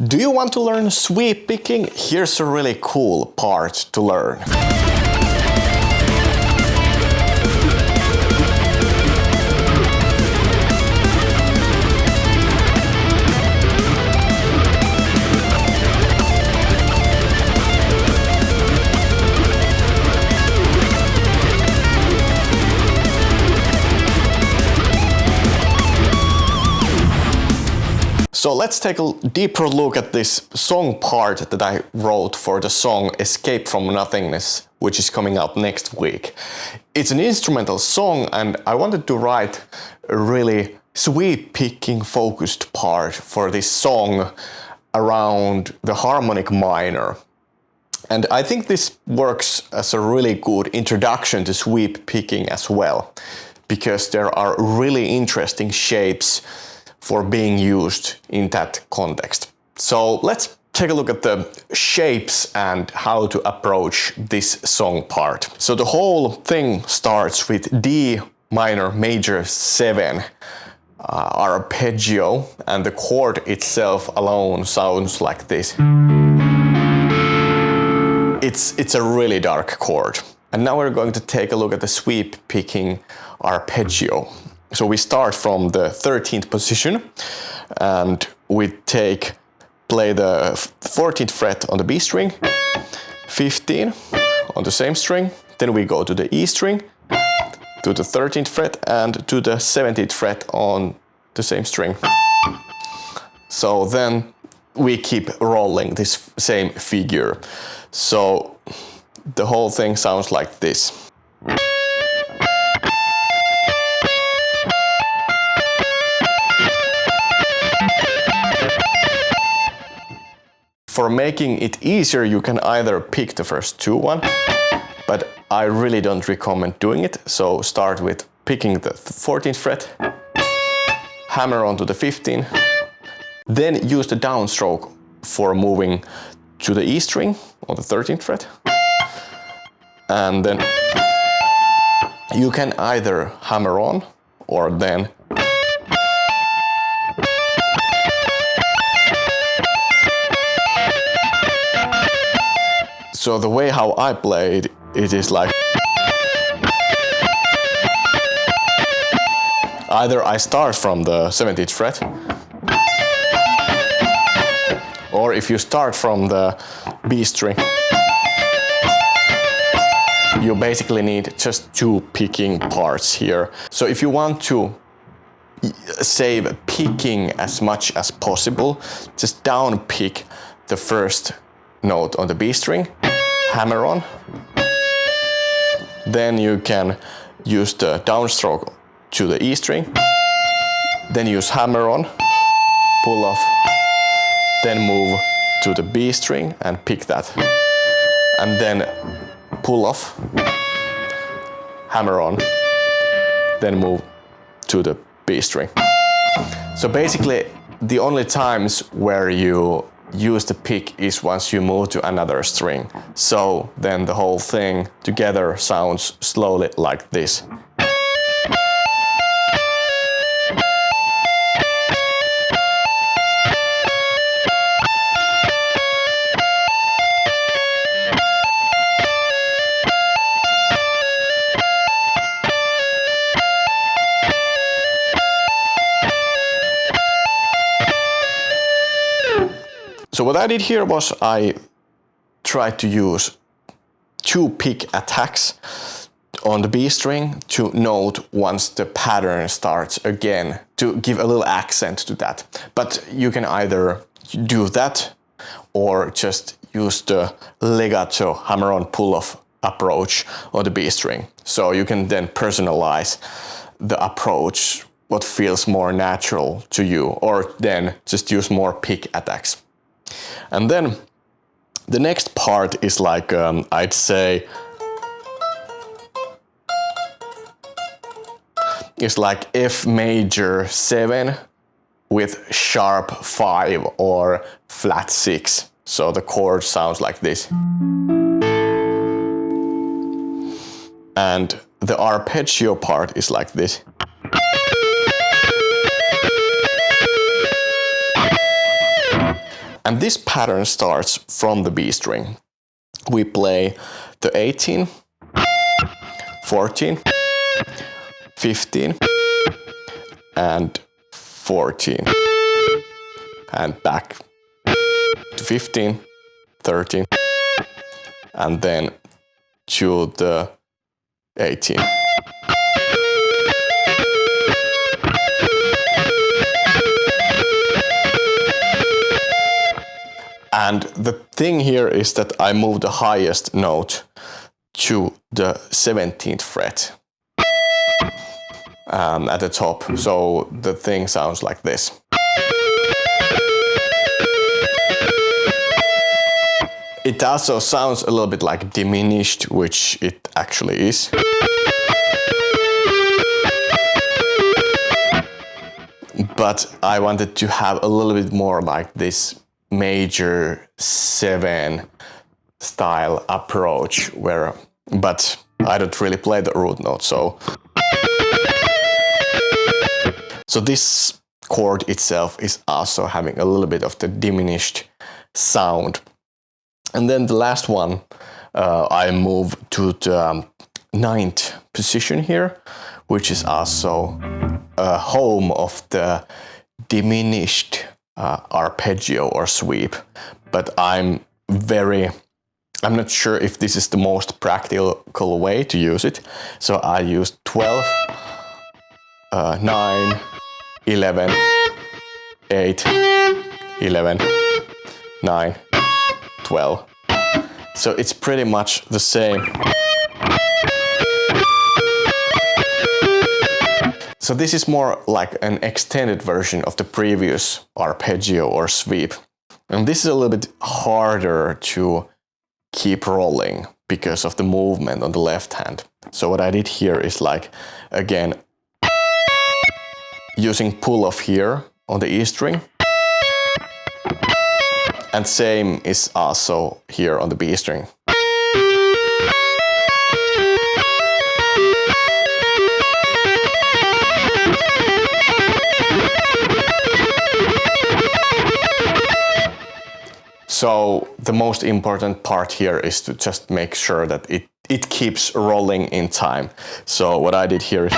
Do you want to learn sweep picking? Here's a really cool part to learn. So let's take a deeper look at this song part that I wrote for the song Escape from Nothingness, which is coming out next week. It's an instrumental song and I wanted to write a really sweep picking focused part for this song around the harmonic minor. And I think this works as a really good introduction to sweep picking as well, because there are really interesting shapes for being used in that context. So let's take a look at the shapes and how to approach this song part. So the whole thing starts with D minor major 7 arpeggio, and the chord itself alone sounds like this. It's a really dark chord. And now we're going to take a look at the sweep picking arpeggio. So we start from the 13th position and we play the 14th fret on the B string, 15 on the same string, then we go to the E string, to the 13th fret and to the 17th fret on the same string. So then we keep rolling this same figure. So the whole thing sounds like this. For making it easier, you can either pick the first one, but I really don't recommend doing it. So start with picking the 14th fret, hammer onto the 15, then use the downstroke for moving to the E string on the 13th fret. And then you can either hammer on or then so the way how I play it is like either I start from the 17th fret, or if you start from the B string, you basically need just two picking parts here. So if you want to save picking as much as possible, just down pick the first note on the B string, hammer on, then you can use the downstroke to the E string, then use hammer on, pull off, then move to the B string and pick that, and then pull off, hammer on, then move to the B string. So basically the only times where you use the pick is once you move to another string. So then the whole thing together sounds slowly like this. So what I did here was I tried to use two pick attacks on the B string to note once the pattern starts again, to give a little accent to that. But you can either do that or just use the legato hammer on pull off approach on the B string. So you can then personalize the approach, what feels more natural to you, or then just use more pick attacks. And then the next part is like, I'd say, it's like F major 7 with sharp 5 or flat 6. So the chord sounds like this. And the arpeggio part is like this. And this pattern starts from the B string. We play the 18, 14, 15, and 14, and back to 15, 13, and then to the 18. And the thing here is that I move the highest note to the 17th fret at the top, so the thing sounds like this. It also sounds a little bit like diminished, which it actually is. But I wanted to have a little bit more like this major 7 style approach but I don't really play the root note, so this chord itself is also having a little bit of the diminished sound. And then the last one, I move to the 9th position here, which is also home of the diminished arpeggio or sweep, but I'm not sure if this is the most practical way to use it, so I use 12, 9, 11, 8, 11, 9, 12. So it's pretty much the same. So this is more like an extended version of the previous arpeggio or sweep. And this is a little bit harder to keep rolling because of the movement on the left hand. So what I did here is like, again, using pull off here on the E string. And same is also here on the B string. So the most important part here is to just make sure that it keeps rolling in time. So what I did here is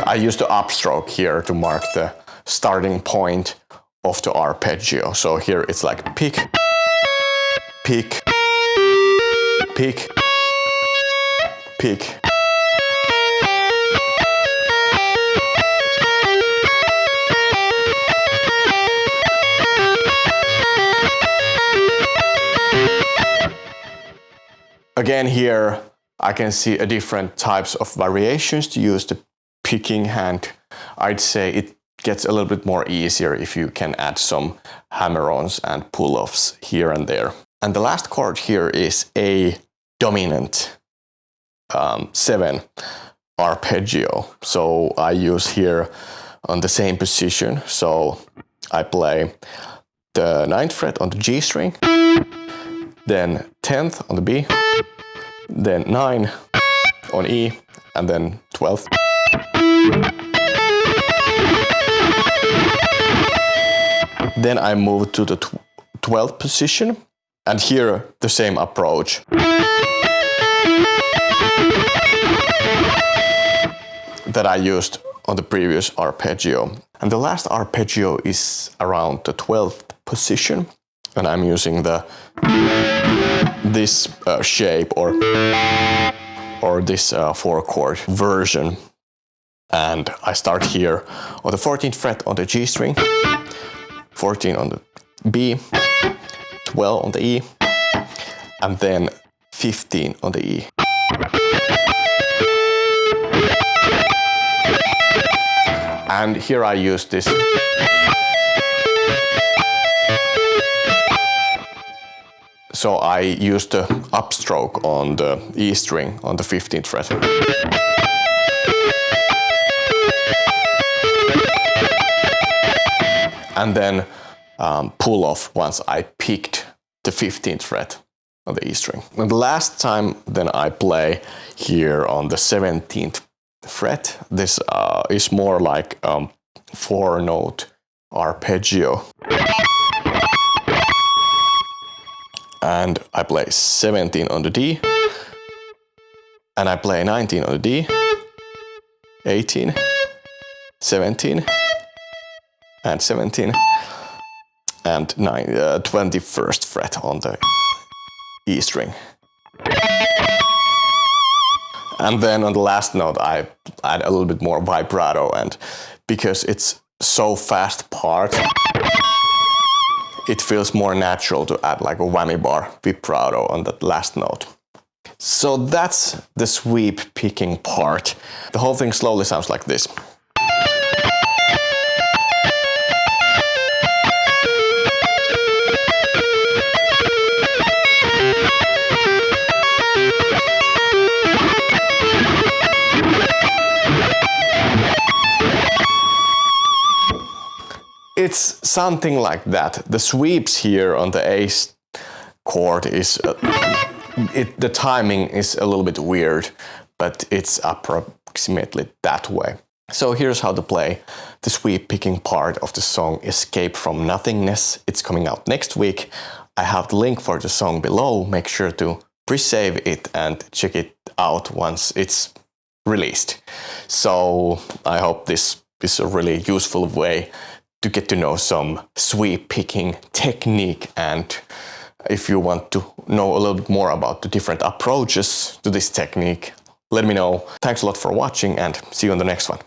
I used the upstroke here to mark the starting point of the arpeggio. So here it's like pick, pick, pick, pick. Again here I can see a different types of variations to use the picking hand. I'd say it gets a little bit more easier if you can add some hammer-ons and pull-offs here and there. And the last chord here is a dominant 7 arpeggio. So I use here on the same position. So I play the 9th fret on the G string, then 10th on the B, then 9 on E, and then 12th. Then I move to the 12th position, and here the same approach. That I used on the previous arpeggio. And the last arpeggio is around the 12th position, and I'm using this shape or this 4-chord version. And I start here on the 14th fret on the G string, 14 on the B, 12 on the E, and then 15 on the E. And here I use this. So I use the upstroke on the E string on the 15th fret. And then pull off once I picked the 15th fret on the E string. And the last time then I play here on the 17th fret. This is more like 4-note arpeggio. And I play 17 on the D, and I play 19 on the D, 18, 17, and 17, and 21st fret on the E string. And then on the last note I add a little bit more vibrato, and because it's so fast part, it feels more natural to add like a whammy bar vibrato on that last note. So that's the sweep picking part. The whole thing slowly sounds like this. It's something like that. The sweeps here on the A chord is, the timing is a little bit weird, but it's approximately that way. So here's how to play the sweep picking part of the song Escape from Nothingness. It's coming out next week. I have the link for the song below. Make sure to pre-save it and check it out once it's released. So I hope this is a really useful way to get to know some sweep picking technique, and if you want to know a little bit more about the different approaches to this technique, let me know. Thanks a lot for watching, and see you on the next one.